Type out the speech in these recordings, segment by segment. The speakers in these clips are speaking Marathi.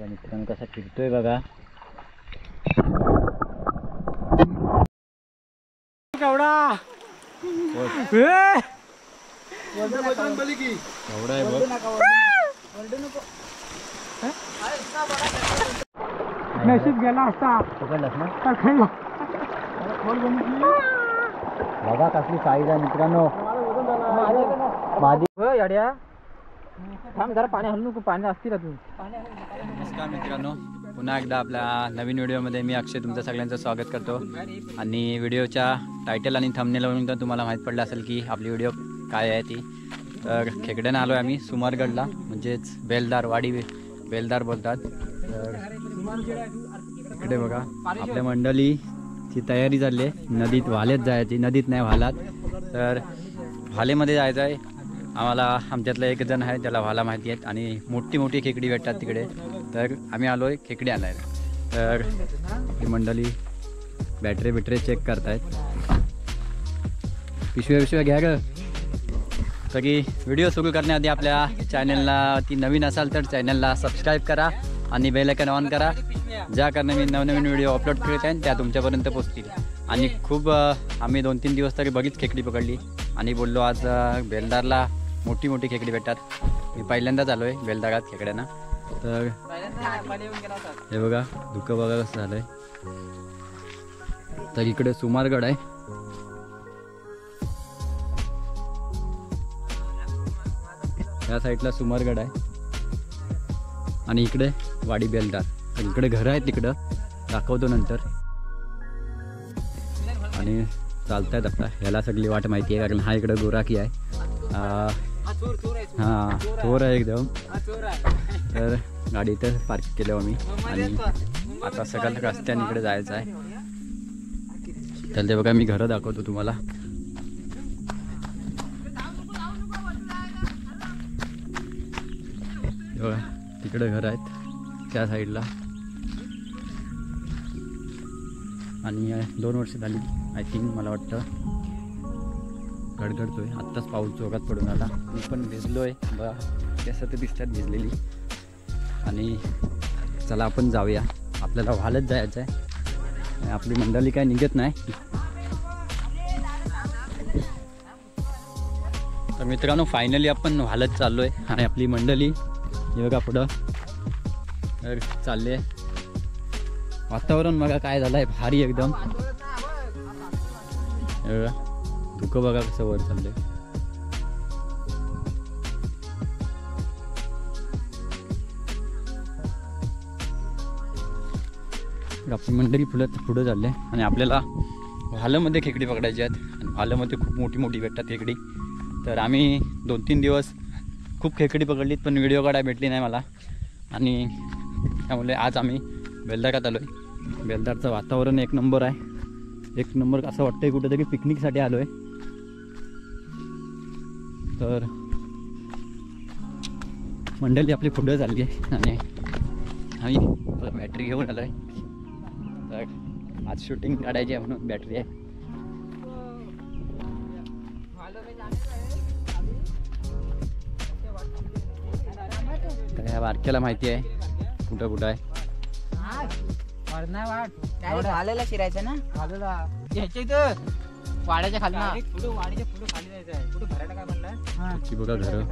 मित्रांनो कसा फिरतोय बघा. केवढा आहे बघ. नशीब गेला असता. पकडलास ना खाल्ला बघा कसली साईज आहे मित्रांनो. माझी याड्या थांब जरा पाणी हलू नको. पाणी असतील अजून. नमस्कार मित्रांनो, पुन्हा एकदा आपल्या नवीन व्हिडिओमध्ये मी अक्षय तुमचं सगळ्यांचं स्वागत करतो. आणि व्हिडिओच्या टायटल आणि थंबनेलवरून तर तुम्हाला माहीत पडलं असेल की आपली व्हिडिओ काय आहे ती. तर खेकड्यानं आलो आहे आम्ही सुमारगडला, म्हणजेच बेलदार वाडी बेलदार बोलतात. तर इकडे बघा आपल्या मंडळीची तयारी झाली आहे. नदीत वालेत जायची, नदीत नाही वालात. तर वालेमध्ये जायचं आहे आम्हाला. आमच्यातला एक जण आहे त्याला व्हाला माहिती आहेत आणि मोठी मोठी खेकडी भेटतात तिकडे. तर आम्ही आलो आहे खेकडी आणायला. तर आपली मंडळी बॅटरी चेक करतायत. पिशव्या घ्या ग. सगळी व्हिडिओ सुरू करण्याआधी आपल्या चॅनलला ती नवीन असाल तर चॅनलला सबस्क्राईब करा आणि बेल आयकॉन ऑन करा. ज्या कारण मी नवनवीन व्हिडिओ अपलोड करत आहे त्या तुमच्यापर्यंत पोहोचतील. आणि खूप आम्ही 2-3 दिवस तरी बरीच खेकडी पकडली आणि बोललो आज बेलदारला मोठी मोठी खेकडी भेटतात. मी पहिल्यांदाच आलो आहे बेलदारात खेकड्यांना. तर हे बघा धुकं बघा कसं झालं आहे. तर इकडे सुमारगड आहे. या साईडला सुमारगड आहे आणि इकडे वाडी बेलदार. तर इकडे घरं आहेत, तिकडं दाखवतो नंतर. आणि चालतायत आता. ह्याला सगळी वाट माहिती आहे कारण हा इकडं गोराकी आहे. हां थोर आहे एकदम. तर गाडी इथं पार्क केलं आम्ही आणि आता सगळ्या रस्त्याने इकडे जायचं आहे. तर ते बघा मी घरं दाखवतो तुम्हाला. बघा तिकडे घरं आहेत त्या साईडला. आणि 2 वर्ष झाली आय थिंक मला वाटतं. गडगडतोय. आत्ताच पाऊस जोरात पडून आला. मी पण भिजलोय बघा. कसं तर दिसतात भिजलेली. आणि चला आपण जाऊया. आपल्याला वालत जायचं आहे. आपली मंडळी काय निघत नाही. तर मित्रांनो फायनली आपण वालत चाललो आहे आणि आपली मंडळी हे बघा पुढं तर चालले. वातावरण बघा काय झालं आहे भारी एकदम. धुकं बघा कसं वर चाललंय. आपली मंडळी पुढं चालले आणि आपल्याला वालामध्ये खेकडी पकडायची आहेत. आणि वालामध्ये खूप मोठी मोठी भेटतात खेकडी. तर आम्ही 2-3 दिवस खूप खेकडी पकडलीत पण व्हिडिओ काढायला भेटली नाही मला. आणि त्यामुळे आज आम्ही बेलदारात आलो आहे. बेलदारचं वातावरण एक नंबर आहे. एक नंबर असं वाटतंय कुठेतरी पिकनिकसाठी आलो आहे. तर मंडळी आपली पुढं चालली आहे आणि आम्ही बॅटरी घेऊन आलो आहे. तर आज शूटिंग काढायची आहे म्हणून बॅटरी आहे. तर ह्या बारक्याला माहिती आहे कुठं कुठं आहे. आलेला शिरायचं ना. आलेला ह्याच्या इथं वाड्याच्या खाली ना. वाडीच्या पुढे खाली जायचं आहे. कुठे भरायला काय म्हणलं की बघा घर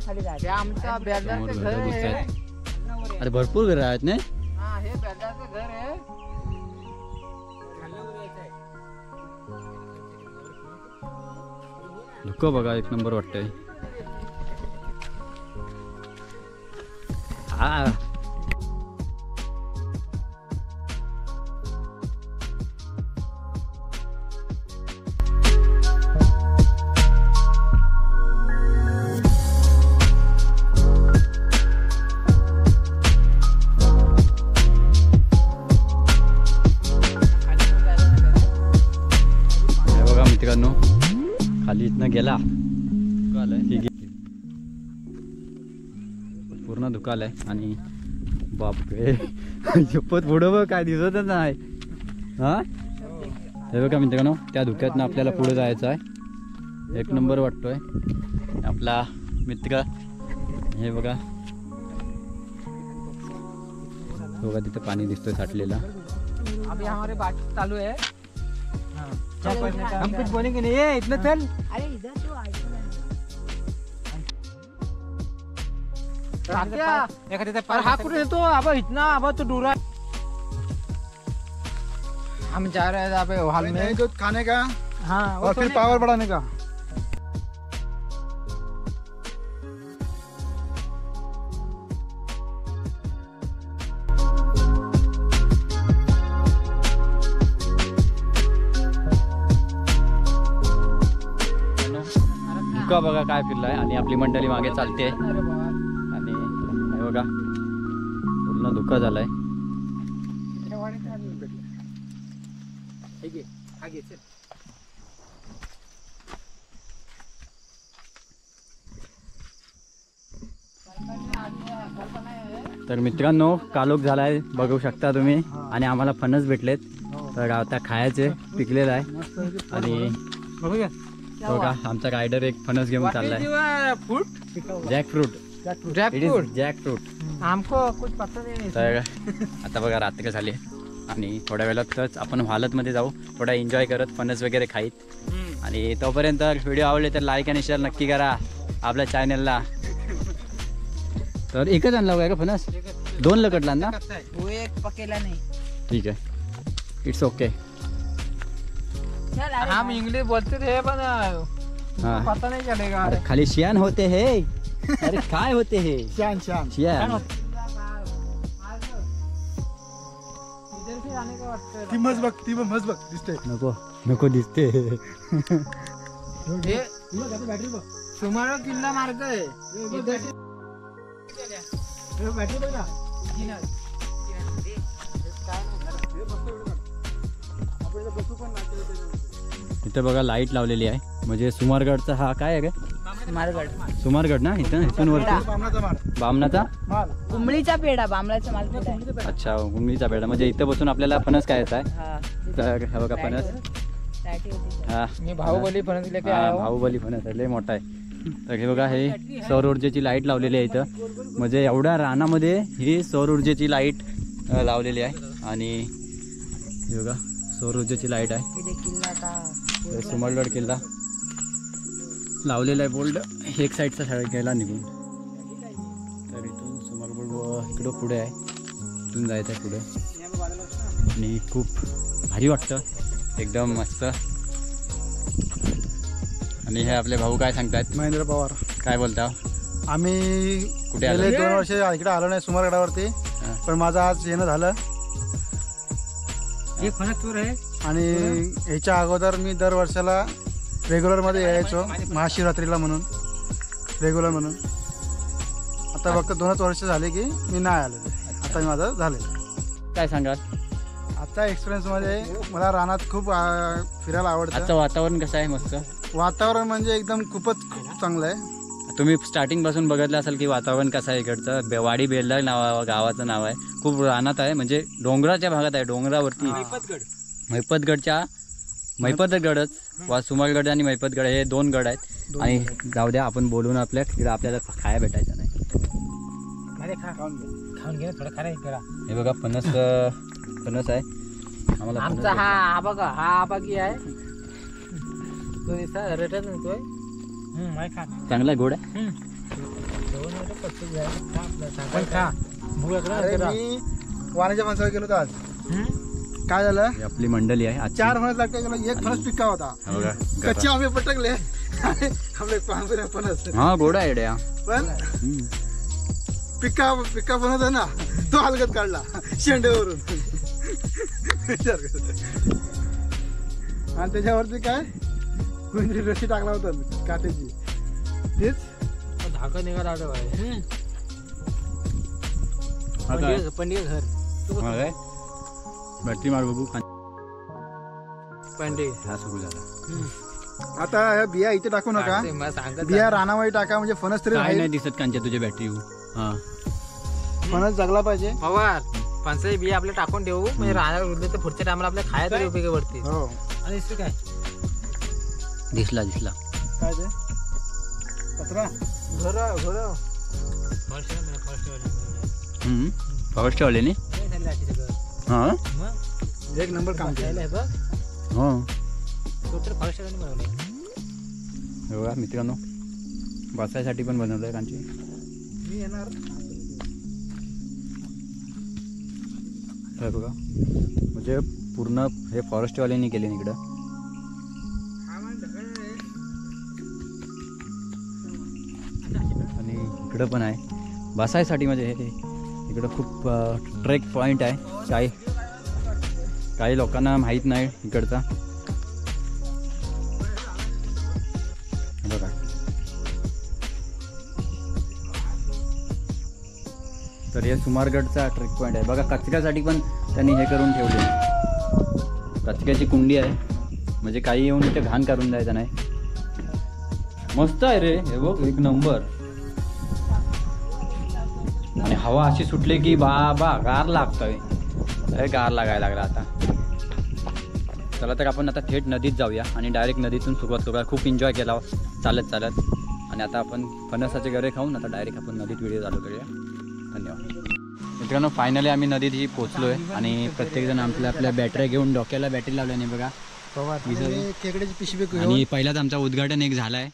खाली जायचं. आमचा बेलदारचं घर आहे. अरे भरपूर घर आहेत ना. हा हे बेलदारचं घर आहे. धुकं बघा एक नंबर वाटतंय. हा मित्रांनो खाली इथनं गेला पूर्ण दुखालय. आणि बापरे शपथ पुढं बघ काय दिसतच नाही. हा हे बघा मित्रांनो त्या धुक्यातनं आपल्याला पुढे जायचं आहे. एक नंबर वाटतोय आपला मित्र. हे बघा बघा तिथे पाणी दिसतोय साठलेला. अभी हमारे बात चालू है. हम कुछ बोलेंगे नहीं. ये इतना चल. अरे इधर तो हा कुठे येतो. अब इतना अब तो दूर है. हम जा रहे हैं अबे हॉल में दूध खाने का. हाँ और फिर पावर बढ़ाने का. धुका बघा काय फिरलाय आणि आपली मंडळी मागे चालते आणि हे बघा पूर्ण धुका झालाय. तर मित्रांनो कालोख झालाय बघू शकता तुम्ही आणि आम्हाला फणस भेटलेत. तर आता खायचे पिकलेला आहे आणि बघा आमचा रायडर एक फणस घेऊन चाललाय. Jack fruit. जॅक फ्रूट हमको कुछ पता नहीं. तर आता बघा रात्र झाली आणि थोड्या वेळातच आपण हॉलतमध्ये जाऊ थोडा एन्जॉय करत फणस वगैरे खाईत. आणि तोपर्यंत व्हिडिओ आवडले तर लाईक आणि शेअर नक्की करा आपल्या चॅनलला. तर एकच आणला काय का फणस. 2 लकडला ना. वो एक पकेला नहीं. ठीक आहे इट्स ओके. हम इंग्लिश बोलते थे पर पता नहीं चलेगा. अरे खाली शियान होते है. अरे काय होते है. शान शान शियान. ती मस्त बघ. ती मस्त बघ दिसते. नको नको दिसते. बॅटरी बघ. सुमारो किल्ला मार्ग आहे. बॅटरी बघ ना. इथे बघा लाईट लावलेली आहे म्हणजे सुमारगडचा हा काय आहे का. सुमारगड ना इथून वरती बामणाचा उमळीचा पेढा बांबळाचा माल पेढा. अच्छा उमळीचा पेढा म्हणजे इथं बसून आपल्याला फणस खायचा आहे. तर हे बघा फणस. हा मी बाहुबली फणस लेके आया हूं. बाहुबली फणस लय मोठा आहे. तर हे बघा हे सौर ऊर्जेची लाईट लावलेली आहे इथं म्हणजे एवढ्या रानामध्ये ही सौर ऊर्जेची लाईट लावलेली आहे. आणि हे बघा सौर ऊर्जेची लाईट आहे. सुमारगड किल्ला लावलेला आहे बोल्ड एक साईडचा सगळा गेला निघून. तर इथून सुमारगड इकडं पुढे आहे. इथून जायचं आहे पुढे आणि खूप भारी वाटतं एकदम मस्त. आणि हे आपले भाऊ काय सांगतात. महेंद्र पवार. काय बोलता. आम्ही कुठे गेले आले. 2 वर्ष इकडे आलो नाही सुमारगडावरती पण माझं आज येणं झालं. हे फणस चोर आहे. आणि ह्याच्या अगोदर मी दर वर्षाला रेग्युलरमध्ये यायचो महाशिवरात्रीला म्हणून रेग्युलर म्हणून. आता फक्त 2च वर्ष झाले की मी नाही आलो. आता मी माझं झालं. काय सांगाल. आजच्या एक्सपिरियन्समध्ये मला रानात खूप फिरायला आवडतं. आजचं वातावरण कसं आहे. मस्त वातावरण म्हणजे एकदम खूप चांगलं आहे. तुम्ही स्टार्टिंग पासून बघितलं असाल की वातावरण कसं आहे इकडचं. वाडी बेल्ला नाव गावाचं नाव आहे. खूप रानात आहे म्हणजे डोंगराच्या भागात आहे. डोंगरावरती मैपतगडच सुमारगड आणि मैपतगड हे 2 गड आहेत. आणि जाऊ द्या आपण बोलून आपल्याला खाया भेटायचं नाही. खाऊन घे थोडं खा. हे बघा फणस आहे आम्हाला. आमचा हा बघा हा बाकी आहे. तो दिसा रटत नसतोय. चांगला गोड आहे. मी वाण्याच्या फणसावर गेलो होतो आज. काय झालं ही आपली मंडळी आहे. 4 फणस लागते गेलो. 1 फणस पिक्का होता. कच्चे आंबे पटकले. आपले पानपुऱ्या फणस. हा गोड आहे ड्या. पण पिक्का फणस आहे ना तो हलगत काढला शेंडेवरून. विचार कर. आणि त्याच्यावरती काय गुंजरी रशी टाकला होता काट्याची. तेच धागा निघाला आहे. पंडित घर बॅटरी मार बघू. पंडित हा सुरू झाला. आता ह्या बिया इथे टाकू नका. बिया रानामध्ये टाका म्हणजे फणस तरी काय नाही दिसत कांच्या तुझ्या बॅटरी. हा फणस जगला पाहिजे. पवार फणसाची बिया आपल्या टाकून देऊ म्हणजे रानावर उरले तर पुढच्या टायमाला आपल्या खायला तरी उपयोगी पडते. हो आणि इसं काय दिसला काय ते कचरा घर फॉरेस्ट वाले नी हां एक नंबर काम केलं हो बघा मित्रांनो बसायसाठी पण बनवलं आहे कांची. मी येणार हे बघा म्हणजे पूर्ण हे फॉरेस्टवाल्यांनी केले इकडं. आणि इकडं पण आहे बसायसाठी म्हणजे हे इकडं खूप ट्रेक पॉईंट आहे. काही लोकांना माहीत नाही इकडचा. बघा तर हे सुमारगडचा ट्रेक पॉईंट आहे. बघा कचऱ्यासाठी पण त्यांनी हे करून ठेवले. कचऱ्याची कुंडी आहे म्हणजे काही येऊन इथे घाण करून द्यायचं नाही. मस्त आहे रे हे बघ एक नंबर. आणि हवा अशी सुटली की बाबा गार लागतोय. गार लागायला लागला आता. चला तर आपण आता थेट नदीत जाऊया आणि डायरेक्ट नदीतून सुरुवात करूया. खूप एन्जॉय केला चालत चालत. आणि आता आपण फणसाचे गरे खाऊन आता डायरेक्ट आपण नदीत व्हिडिओ चालू करूया. धन्यवाद मित्रांनो. फायनली आम्ही नदीत पोहोचलो आहे आणि प्रत्येकजण आपल्या बॅटऱ्या घेऊन डोक्याला बॅटरी लावल्याने बघा. खेकड्याची पिशवी आणि पहिलाच आमचा उद्घाटन एक झाला आहे.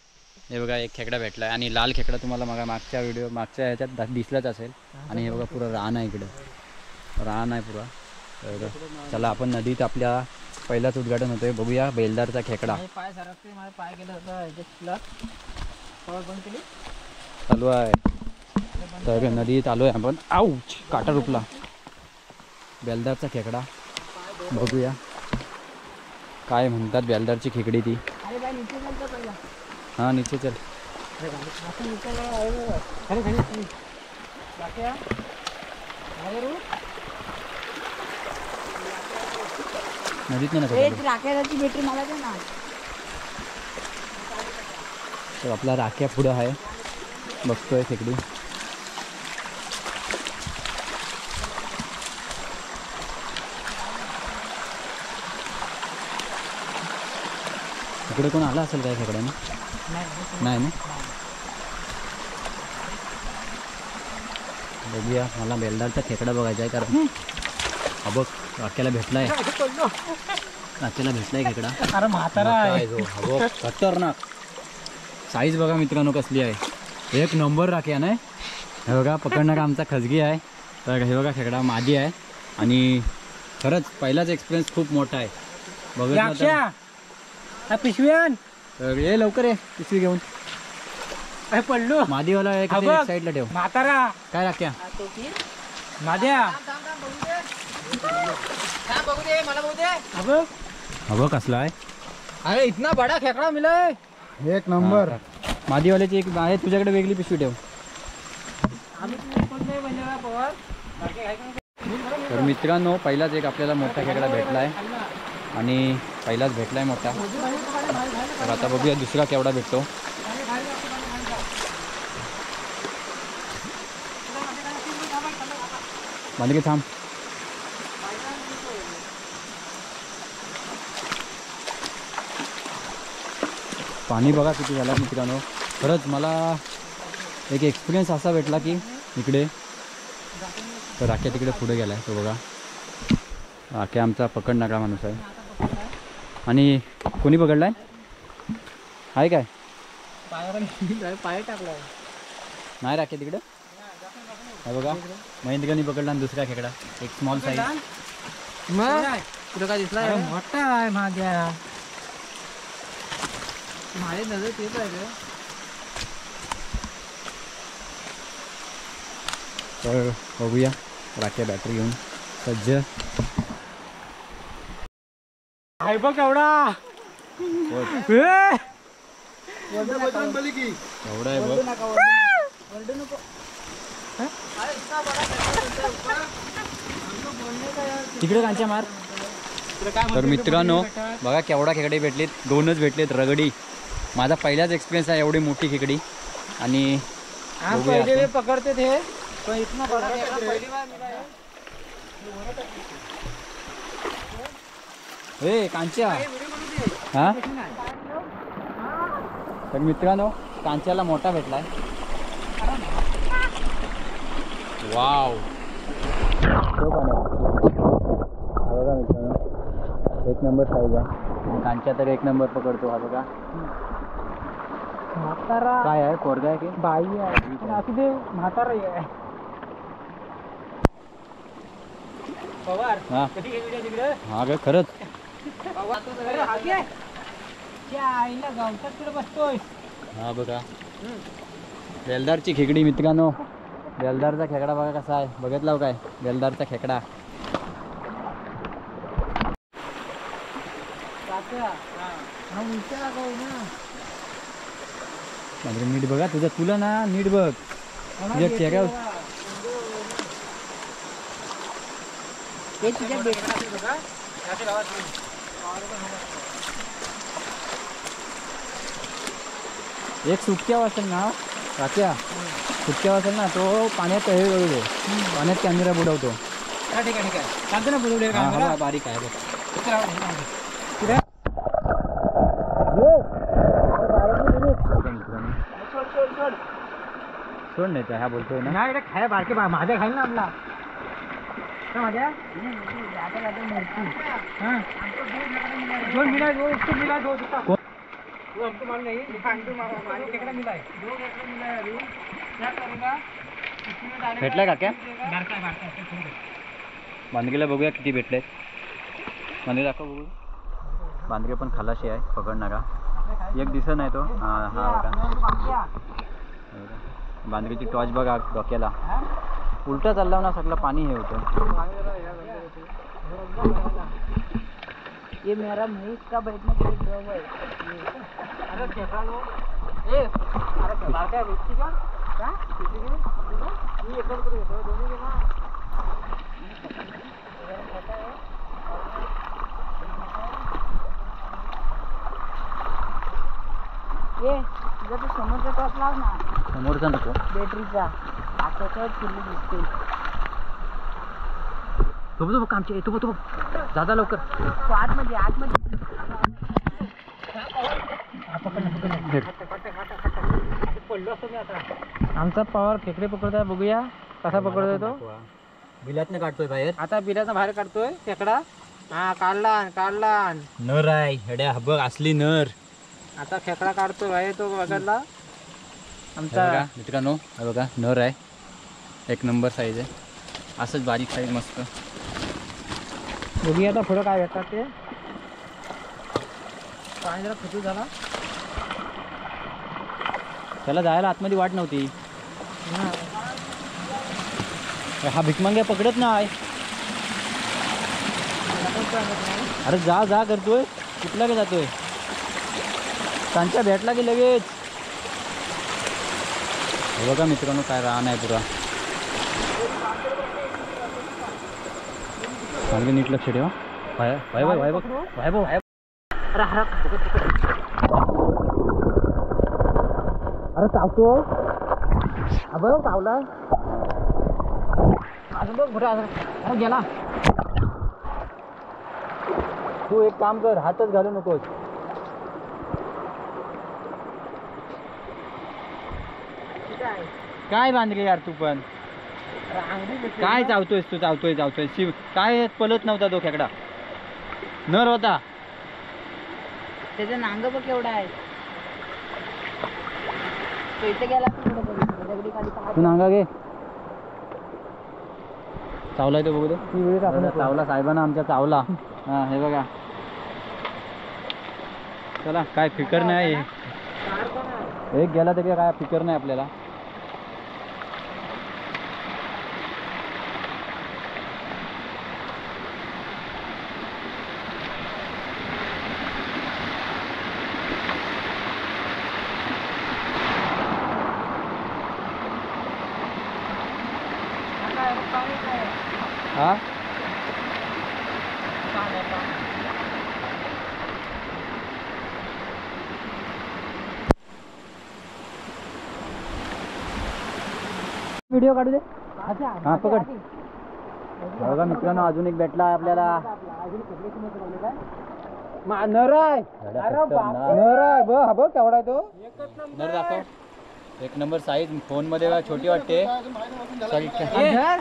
हे बघा एक खेकडा भेटला आहे आणि लाल खेकडा तुम्हाला मागच्या ह्याच्यात दिसलाच असेल. आणि हे बघा पुरं रान आहे इकडं रान आहे पुरा. तर चला आपण नदीत आपल्या पहिलाच उद्घाटन होतोय. बघूया बेलदारचा खेकडा चालू आहे. तर नदीत आलो आहे आपण. आऊच काटा रुपला. बेलदारचा खेकडा बघूया काय म्हणतात. बेलदारची खेकडी ती. हां नीचे चल. नदीत नाही बॅटरी मला दे ना. तर आपला राख्या पुढं आहे बघतोय खेकडी. इकडे कोण आला असेल काय खेकड्याने? नाही ना. बघूया मला बेलदारचा खेकडा बघायचा आहे कारण हा बघ राख्याला भेटलाय. राख्याला भेटलाय खेकडा. अरे म्हातारा आहे हा बघ खतरनाक साईज बघा मित्रांनो कसली आहे. एक नंबर राख्या नाही. हे बघा पकडणारा आमचा खजगी आहे. तर हे बघा खेकडा मादी आहे आणि खरंच पहिलाच एक्सपिरियन्स खूप मोठा आहे. बघा पिशव्यान तर ये लवकर ये पिशवी घेऊन. पडलो मादीवाला एक साईडला ठेव. म्हातारा काय राख्या माद्या हा बघ कसला आहे. अरे इतना बडा खेकडा मिला है. एक नंबर. मादीवाल्याची एक आहे तुझ्याकडे वेगळी पिशवी ठेव. तर मित्रांनो पहिलाच एक आपल्याला मोठा खेकडा भेटला आहे आणि पहिलाच भेटलाय मोठा. तर आता बघूया दुसरा केवढा भेटतो. बांधके थांब. पाणी बघा किती झालं मित्रांनो. खरंच मला एक एक्सपिरियन्स असा भेटला की इकडे तर राख्या तिकडे पुढे गेला आहे. तो बघा राख्या आमचा पकडणारा माणूस आहे. आणि कोणी पकडलाय आहे काय पाय टाकलाय नाही राख्या तिकडे. हा बघा महेंद्रनी पकडला आणि दुसरा खेकडा एक स्मॉल साईज. मग तुला काय दिसला? मोठा आहे माझ्या माझ्या नजर तेच आहे का. तर बघूया राख्या बॅटरी घेऊन सज्ज आहे बघ एवढा. एवढा आहे बघ. तिकडे कांच्या मार. तर मित्रांनो बघा केवढा खेकडे भेटलेत. दोनच भेटलेत रगडी. माझा पहिलाच एक्सपिरियन्स आहे एवढी मोठी खेकडी. आणि पहिले पकडते थे पण इतना बड़ा पहली बार मिला है. हे कांच्या हा. तर मित्रांनो कांच्याला मोठा भेटलाय. वाव तो पाण्यात. हा बघा मित्रांनो, एक नंबर साईज आहे. आणि कांच्या तर एक नंबर पकडतो. हा बघा म्हातारा काय आहे, पोरगा आहे की बाई आहे पण असू दे, म्हातारा आहे. पवार हा कधी गेली तिकडे हा ग खरंच. आईला गावतात तिकडे बसतोय. हा बघा बेलदारची खेकडी मित्रांनो. बेलदारचा खेकडा बघा कसा आहे, बघितला काय बेलदारचा खेकडा. हा उलट्या लागाव ना. म्हणजे नीट बघा तुझं, तुला ना नीट बघ तुझ्या चेहऱ्यावर. हे तुझ्या बेट एक सुटक्या असेल ना रात्या, सुटक्या असेल ना तो पाण्यात हे बघतो, पाण्यात कॅमेरा बुडवतो. ठीक आहे ठीक आहे चालतं ना बुडवले हा, हा, बारीक आहे बघ. सोड नाही त्या, हा बोलतोय ना. नाही खाय बारके माझ्या खाईल ना आपला माझ्या दोन मिला दो उसको मिला दो उसका कौन? वो हमको मालूम नहीं हमको मालूम कितना मिला है दो कितना मिला है अभी क्या करेगा इसमें डालेगा भेटलाय का क्या बारका बांधगीला बघूया किती भेटले. बांधगी दाखव बघू. बांधगे पण खलाशी आहे, पकडणारा एक दिसत नाही तो. हा हा बघा बांधगीची टॉर्च बघा डोक्याला, उलटा चालला ना सगळं पाणी हे होतं. ये मेरा मूस का बैठने के लिए ड्रॉव है. अरे खेपा लो ए अरे बारका व्यक्ती का क्या किती के मी एकदम करू येतो दोन्ही के ना ये तुझा तो समोरचा टॉप लाव ना, समोरचा नको. बॅटरीचा. आता तर फुल्ली दिसते. तो बघ कामचे येतो बघ, दादा लवकर. तो आतमध्ये आतमध्ये पडलो असतो मी आता. आमचा पवार खेकडे पकडताय, बघूया कसा पकडतोय तो. बिलातनं काढतोय बाहेर. आता बिलाचा बाहेर काढतोय खेकडा. हा काढला नर आहे हेड्या, बघ असली नर. आता खेकडा काढतोय बाहेर तो बघायला आमचा आमचा. मित्रांनो. हा बघा नर आहे, एक नंबर साईज आहे. असंच बारीक साईज मस्त. बघूया आता पुढं काय भेटतात ते. पाणी जरा खचून झाला. त्याला जायला आतमध्ये वाट नव्हती. हा भिकमंग्या पकडत नाही. अरे जा जा करतोय, कुठला का जातोय. त्यांच्या भेटला की लगेच. हे बघा मित्रांनो काय रान आहे पुरा. चांगलं नीट लक्ष ठेवा. वैभव अरे चावतो. अबे चावला अजून बघ पुढे अरे गेला. तू एक काम कर, हातच घालू नकोस. काय बांधले यार तू पण, काय चावतोयस तू. चावतोय शिव. काय पलत नव्हता तो खेकडा, नर होता. त्याचं नांग बघ केवढा आहे. तो इथे गेला की पुढे बघ, दगडी खाली पाहत. तू नांगा घे. चावलाय तो बघू दे. चावला साहेबांना आमच्या, चावला. हा हे बघा. चला काय फिकर नाही, एक गेला तरी काय फिकर नाही आपल्याला. हा व्हिडिओ काढू दे. हा पकड. बघा मित्रांनो अजून एक भेटला आपल्याला. नर आहे. नर आहे बघ. हा बघ केवढा आहे तो. नर दाखव. एक नंबर साईज. फोन मध्ये छोटी वाटते.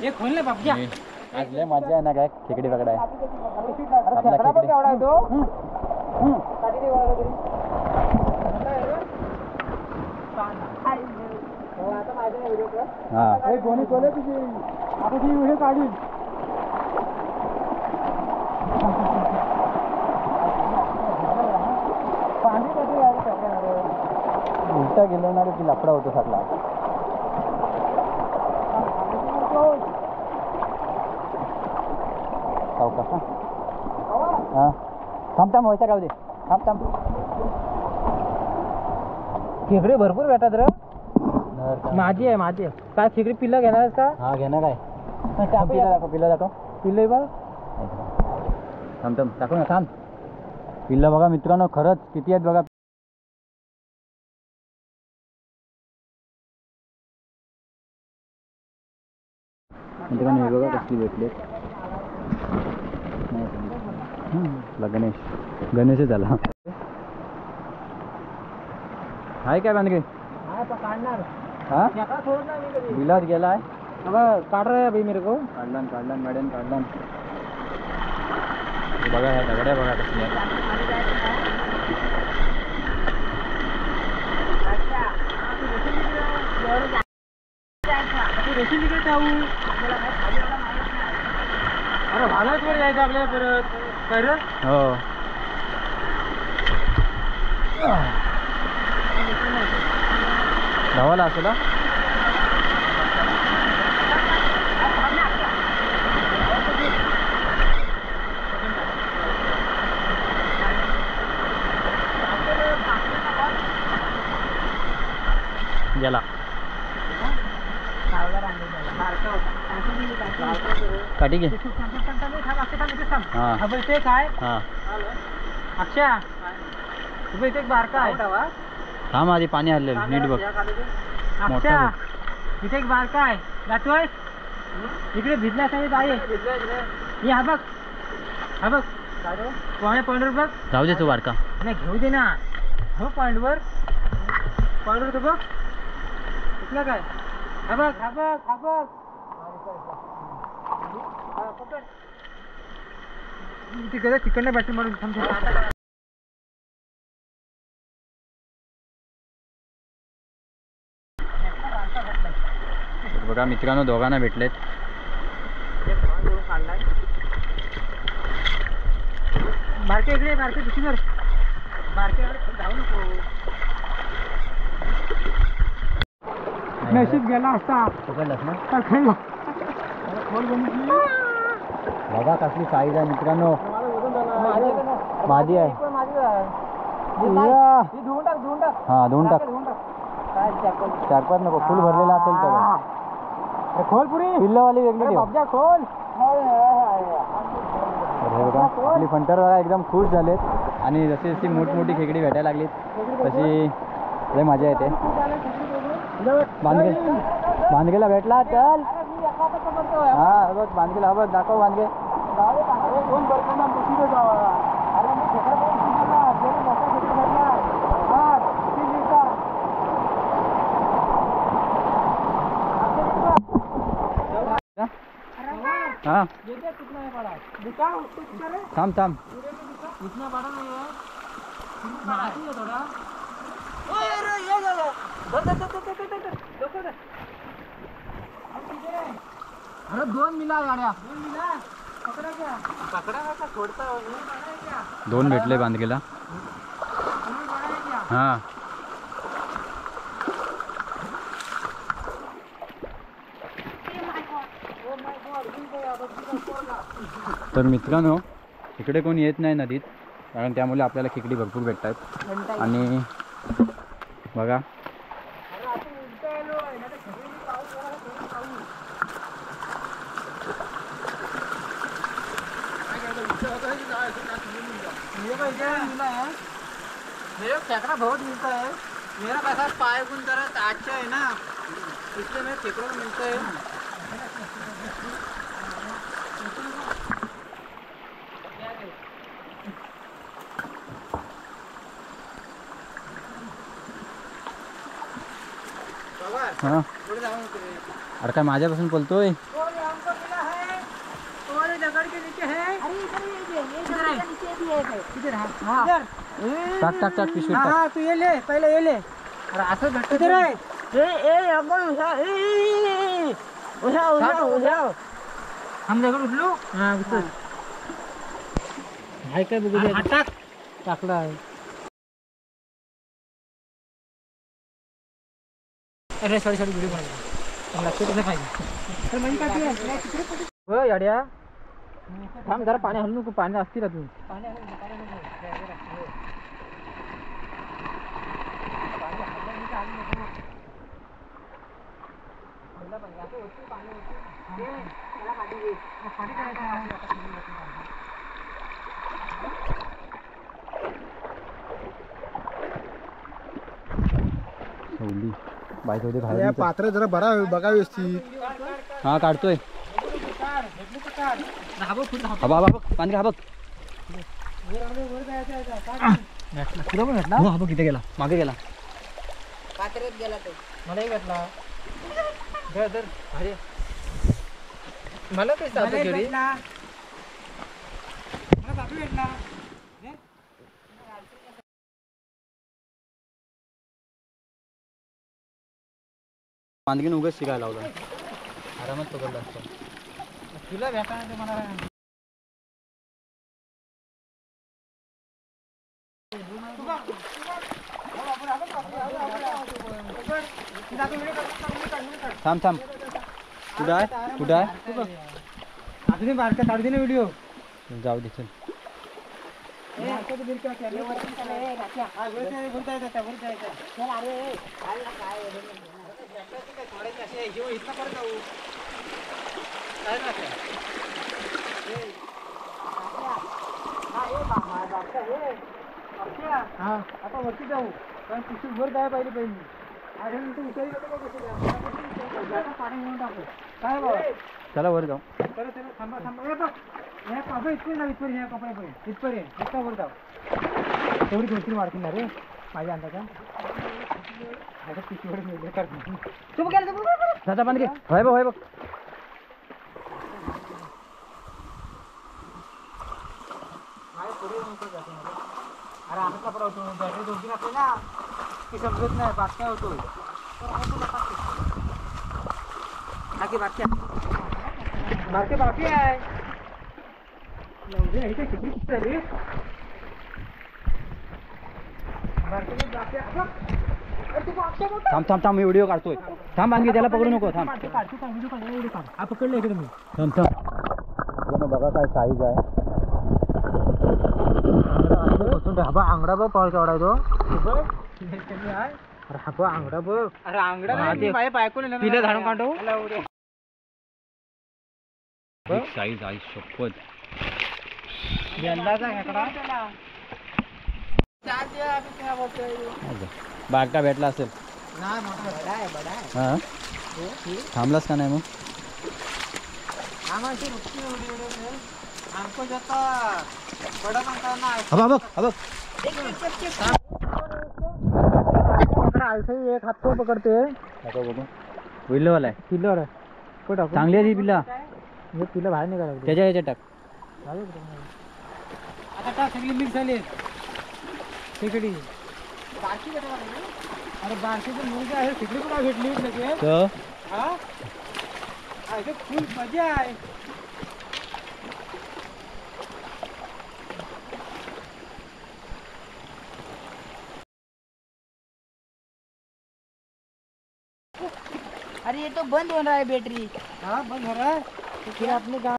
हे खोलले बापजा. आज लय मजा आहे ना काय खेकडी पकडाय आपला खेकडी हा कोणी बोले तुझी आता ती व्हिडिओ काढील उलटा गेलो ना ती लफडा होतो सगळा कसा हा थांब थांब व्हायचा गाव दे थांब थांब खेकडे भरपूर भेटतात रे माझी आहे काय खेकडी पिल्ला घेणार का हा घेणार काय पिल्ला दाखव पिल्ले बघ थांब थांब दाखव ना थांब पिल्ला बघा मित्रांनो खरंच किती आहेत बघा मित्रांनो हे बघा कसली भेटले गणेशच झाला हाय काय बांधगे काढणार हा सोड ना मी कधी बिलात गेलाय काढ रहा भाई मेरे को काढला मॅडम काढला बघा ह्या दगड्या बघा कसली अरे भालाच वर जायचं आपल्याला परत काय रे हो धावाला असेल हा? गेला काठी घे हा ते काय हा अक्षय इथे एक बारका आहे थांब आधी पाणी हल्लेलं नीट बघ अक्षय इथे एक बारका आहे जातोय इकडे भिजण्यासाठी आहे मी हा बघ पॉइंटवर बघ जाऊ दे तू बारका नाही घेऊ दे ना हो पॉइंटवर तो बघ इथलं काय हा बघ तिकडे तिकडनं बॅटरी मारून थांबतो बघा मित्रांनो दोघांना भेटलेत बारके इकडे बारके दुसरीवर बारके जाऊ नको नशीब गेला असता पकडलास ना तर खायला बघा कसली साईज आहे मित्रांनो माझी आहे हा धुवून टाक चार पाच नको फुल भरलेला असेल तर खोल पुरी पिल्लवाली वेगळी ठेव अब्जा खोल हे बघा आपली फंटर बघा एकदम खुश झालेत आणि जशी जशी मोठमोठी खेकडी भेटायला लागलीत तशी लय मजा येते बांधगेला भेटला चल हा बघ बांधगेला बघ दाखव बांधगे हाँ थांब थांब इतना बड़ा नहीं है आती है थोड़ा अरे दोन मिला गाड्या पकडा क्या पकडा का छोड़ता हो क्या दोन भेटले बांधगेला हां तर मित्रांनो इकडे कोण येत नाही नदीत कारण त्यामुळे आपल्याला खेकडी भरपूर भेटतात आणि बघा मेरा खेकड़ा बहुत मिलता है मेरा पैसा पाए गुण तरह 800 है ना इसलिए मेरे खेकड़ों को मिलता है हां अरे काय माझ्यापासून बोलतोय किती राहा टाक टाक टाक पिशवीत टाक. तू येले पहिले येले अरे असं घट्ट किती रे आमच्याकडे उठलो हा उचल हाय काय बघू दे टाक टाकला आहे अरे सॉरी व्हिडिओ बनवला लक्ष दिलं पाहिजे तर म्हणजे काय हो याड्या थांब जरा पाणी हलू नको पाणी असतील तू बाईक होते या बाहेर. पात्र जरा बरा बघा व्यवस्थित. हा काढतोय. हा बघ पाणी हा बघ. हा बघ इथे गेला मागे गेला. पात्र्यात गेला तो मलाही भेटला धर अरे मला काही सापडलं जोडी मला बापू भेटला पांदगीन उगाच शिकायला लावलं आरामात पकडला असतो. तुला भेटा मला थांब थांब कुठं आहे अजूनही बारका काढू दे ना व्हिडिओ जाऊ दे चल. हा आता वरती जाऊ कारण पिशवी वर जायला पाहिजे पहिली अरे तू उतरी पाणी घेऊन टाकू काय बाबा चला वर जाऊ. चला चला थांबा थांबा बघ ह्या कपडे इथपर्यंत जाऊ इथपर्यंत ह्या कपड्यापर्यंत इथपर्यंत इतका वर जाऊ तेवढी दोन वाढतील ना रे माझ्या अंदाजा आता पिशवीवर मिळले कर तू दादा पाणी घे. होय बघ अरे असं कपडा होतो बॅटरी 2-3 असते ना की समजत नाही बाटक्या होतो बाकी आहे थांब मी व्हिडिओ काढतोय. थांब आणखी त्याला पकडू नको. थांब हा पकडलं इकडे मी थांब बघा काय साईज आहे. आंगडा बघ पाऊस एवढा तो अरे हा बघ आंगडा बघ अरे आंगडा माझ्या बायकोला पिलं झाडून काढू साईज आहे शपथ. बागटा भेटला असेल. हा थांबलास का नाही मग हा बघ एक हात तो पकडते विल्लोवाला आहे. पिल्लर चांगली आहे ती पिल्ला. पिल्लं बाहेर निघाला त्याच्या ह्याच्यात टाक. आता टाक सगळी मिक्स झाली तिकडी अरे बारशीची मुलगी आहे तिकडे कुठं भेटली लगेच तर हा फुल मजा आहे. अरे ये तो बंद हो रहा है बैटरी हाँ बंद हो रहा है तो फिर आपने कहा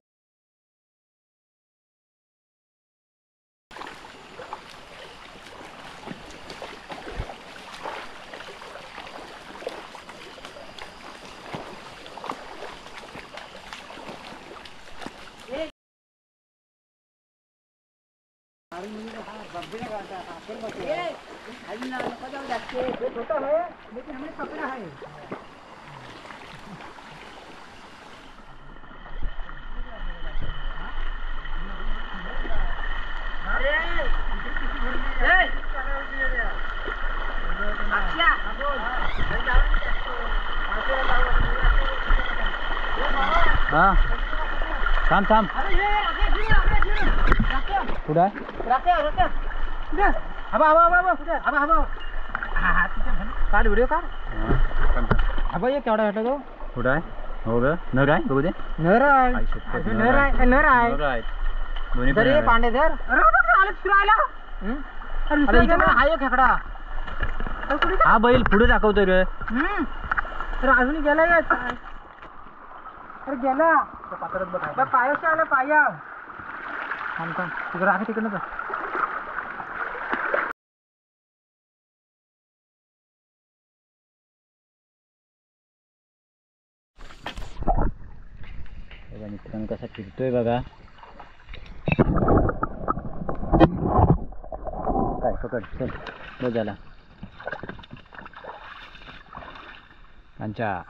छोटा है लेकिन हमने पकड़ा है. हा थांब अरे ये कुठं आहे काढ व्हिडिओ काढ हा. एक केवढा भेटला तो कुठं आहे हो ग नर आहे बघू दे नर आहे आई शपथ, नर आहे नर आहे नर आहेत दोन्ही पण तरी नर आहेत. पांडे धर अरे इथे पण आहे खेकडा हा बैल पुढे दाखवतोय रे अरे अजून गेला येत अरे गेला पायाशी आला पाया थांब थांब तिकडं आहे तिकडनं जा बघा मित्रांनो कसा फिरतोय बघा काय पकड चल बघ झाला कांचा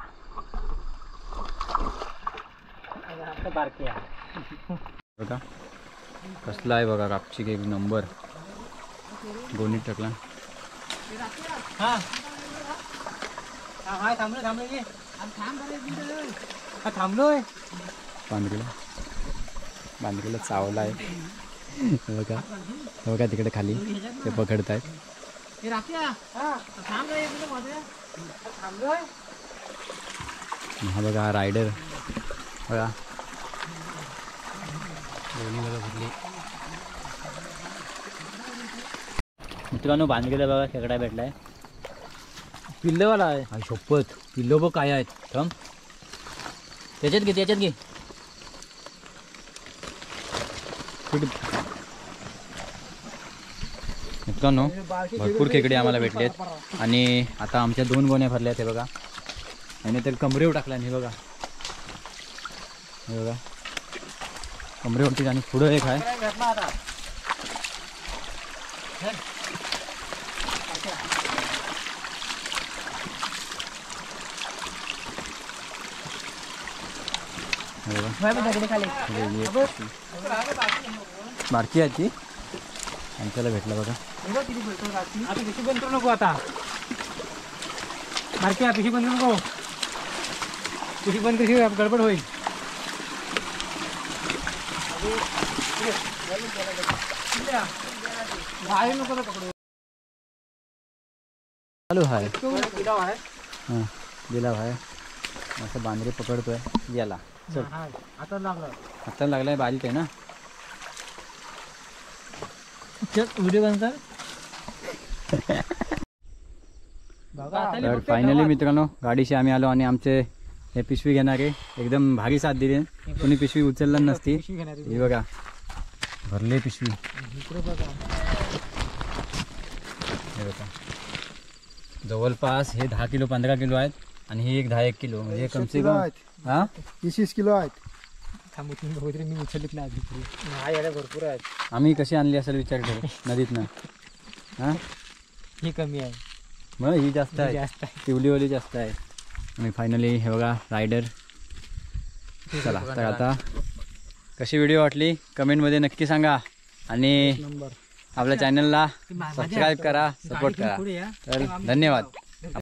बारकी आहे बघा कसला आहे बघा कापचिक एक नंबर गोणीत टाकला हा हाय थांबलो थांबलो ये थांबलोय बांधलेला चावला आहे बघा बघा तिकडे खाली ते पकडतायत हा बघा हा रायडर बघा दोन्ही बघा कुठली मित्रांनो बांधलेला बघा खेकडा भेटलाय पिल्लवाला आहे हा शपथ पिल्लो बघ काय आहेत थांब त्याच्यात घे मित्रांनो भरपूर खेकडे आम्हाला भेटलेत आणि आता आमच्या 2 गोण्या भरल्या आहेत हे बघा याने तर कमरेवर टाकला हे बघा कमरेवरती आणि पुढं एक आहे बारकी आहे ती आमच्याला भेटला बघा आता पिशी बंद करू नको आता बारकी पिशी बंद करू नको पिशी बंद कशी गडबड होईल चालू आहे हां दिला भाई असं बांधरे पकडतोय याला चल आता लागलाय बारीक आहे ना व्हिडिओ बंद तर फायनली मित्रांनो गाडीशी आम्ही आलो आणि आमचे हे पिशवी घेणारे एकदम भारी साथ दिली कोणी पिशवी उचलला नसती ही बघा भरले पिशवी हे बघा जवळपास हे 10 किलो 15 किलो आहेत आणि ही एक 10-1 किलो म्हणजे कमसे कम हा 20 किलो आहेत मी उचललीत ना आधी भरपूर आहेत आम्ही कशी आणली असेल विचार करू नदीतनं हां ही कमी आहे मग ही जास्त आहे जास्त आहे पिवलीवाली जास्त आहे आणि फायनली हे बघा रायडर चला तर आता कशी व्हिडिओ वाटली कमेंटमध्ये नक्की सांगा आणि आपल्या चॅनलला सबस्क्राईब करा सपोर्ट करा तर धन्यवाद.